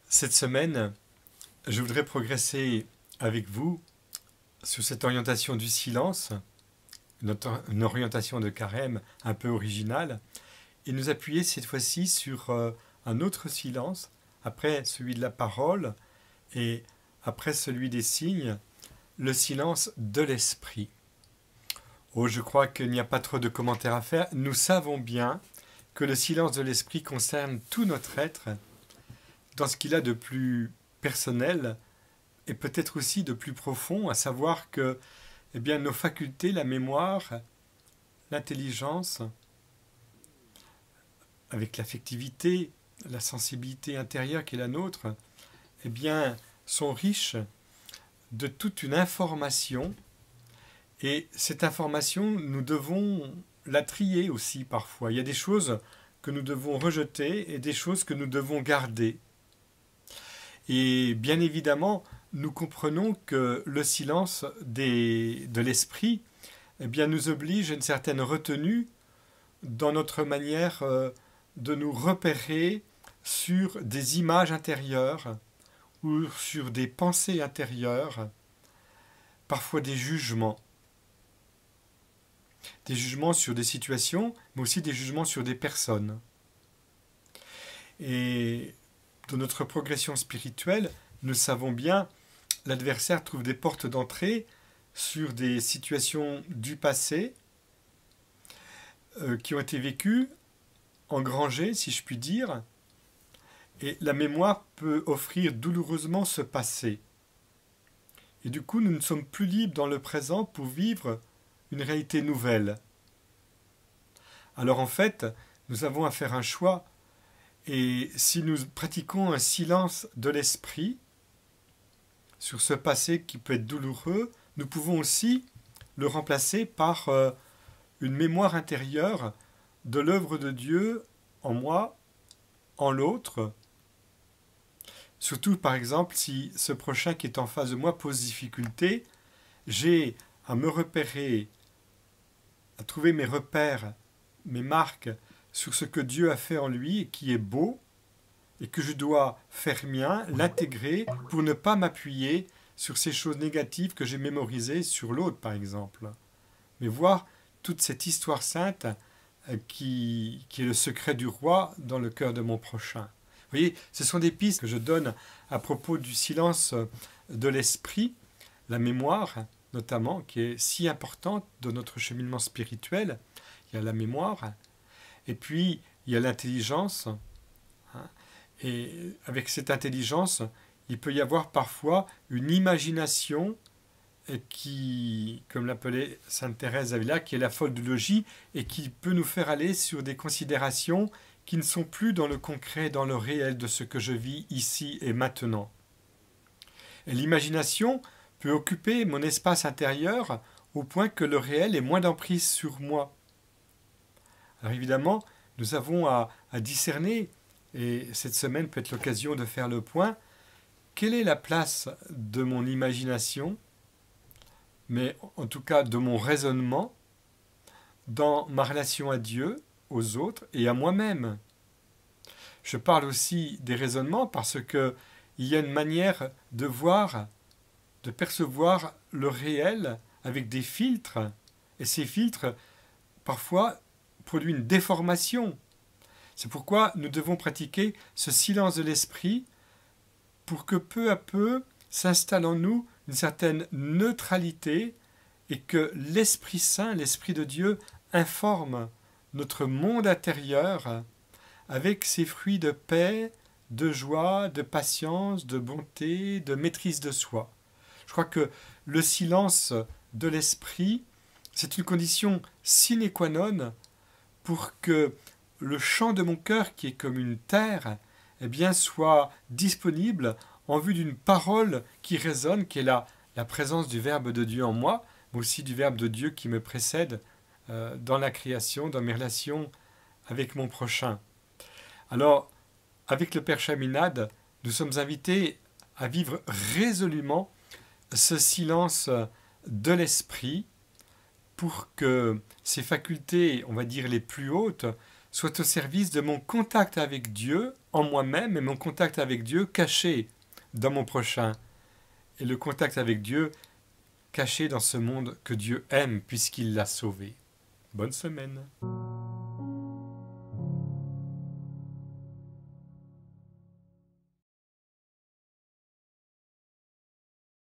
Cette semaine, je voudrais progresser avec vous sur cette orientation du silence, une orientation de carême un peu originale, et nous appuyer cette fois-ci sur un autre silence, après celui de la parole et après celui des signes, le silence de l'esprit. Oh, je crois qu'il n'y a pas trop de commentaires à faire. Nous savons bien que le silence de l'esprit concerne tout notre être, dans ce qu'il a de plus personnel et peut-être aussi de plus profond, à savoir que nos facultés, la mémoire, l'intelligence, avec l'affectivité, la sensibilité intérieure qui est la nôtre, sont riches de toute une information, et cette information, nous devons la trier aussi parfois. Il y a des choses que nous devons rejeter et des choses que nous devons garder. Et bien évidemment, nous comprenons que le silence de l'esprit nous oblige à une certaine retenue dans notre manière de nous repérer sur des images intérieures ou sur des pensées intérieures, parfois des jugements. Des jugements sur des situations, mais aussi des jugements sur des personnes. Et dans notre progression spirituelle, nous savons bien, l'adversaire trouve des portes d'entrée sur des situations du passé qui ont été vécues, engrangées, si je puis dire, et la mémoire peut offrir douloureusement ce passé. Et du coup, nous ne sommes plus libres dans le présent pour vivre une réalité nouvelle. Alors en fait, nous avons à faire un choix. Et si nous pratiquons un silence de l'esprit sur ce passé qui peut être douloureux, nous pouvons aussi le remplacer par une mémoire intérieure de l'œuvre de Dieu en moi, en l'autre. Surtout, par exemple, si ce prochain qui est en face de moi pose difficulté, j'ai à me repérer, à trouver mes repères, mes marques, sur ce que Dieu a fait en lui et qui est beau, et que je dois faire mien, l'intégrer pour ne pas m'appuyer sur ces choses négatives que j'ai mémorisées sur l'autre, par exemple. Mais voir toute cette histoire sainte qui est le secret du roi dans le cœur de mon prochain. Vous voyez, ce sont des pistes que je donne à propos du silence de l'esprit, la mémoire notamment, qui est si importante dans notre cheminement spirituel. Il y a la mémoire, et puis, il y a l'intelligence. Et avec cette intelligence, il peut y avoir parfois une imagination qui, comme l'appelait Sainte Thérèse d'Avila, qui est la folle du logis, et qui peut nous faire aller sur des considérations qui ne sont plus dans le concret, dans le réel de ce que je vis ici et maintenant. Et l'imagination peut occuper mon espace intérieur au point que le réel ait moins d'emprise sur moi. Alors évidemment, nous avons à discerner, et cette semaine peut être l'occasion de faire le point, quelle est la place de mon imagination, mais en tout cas de mon raisonnement, dans ma relation à Dieu, aux autres et à moi-même. Je parle aussi des raisonnements parce qu'il y a une manière de voir, de percevoir le réel avec des filtres, et ces filtres, parfois, produit une déformation. C'est pourquoi nous devons pratiquer ce silence de l'esprit pour que peu à peu s'installe en nous une certaine neutralité et que l'Esprit Saint, l'Esprit de Dieu, informe notre monde intérieur avec ses fruits de paix, de joie, de patience, de bonté, de maîtrise de soi. Je crois que le silence de l'esprit, c'est une condition sine qua non pour que le chant de mon cœur, qui est comme une terre, soit disponible en vue d'une parole qui résonne, qui est la présence du Verbe de Dieu en moi, mais aussi du Verbe de Dieu qui me précède dans la création, dans mes relations avec mon prochain. Alors, avec le Père Chaminade, nous sommes invités à vivre résolument ce silence de l'esprit, pour que ces facultés, on va dire les plus hautes, soit au service de mon contact avec Dieu en moi-même et mon contact avec Dieu caché dans mon prochain. Et le contact avec Dieu caché dans ce monde que Dieu aime puisqu'il l'a sauvé. Bonne semaine.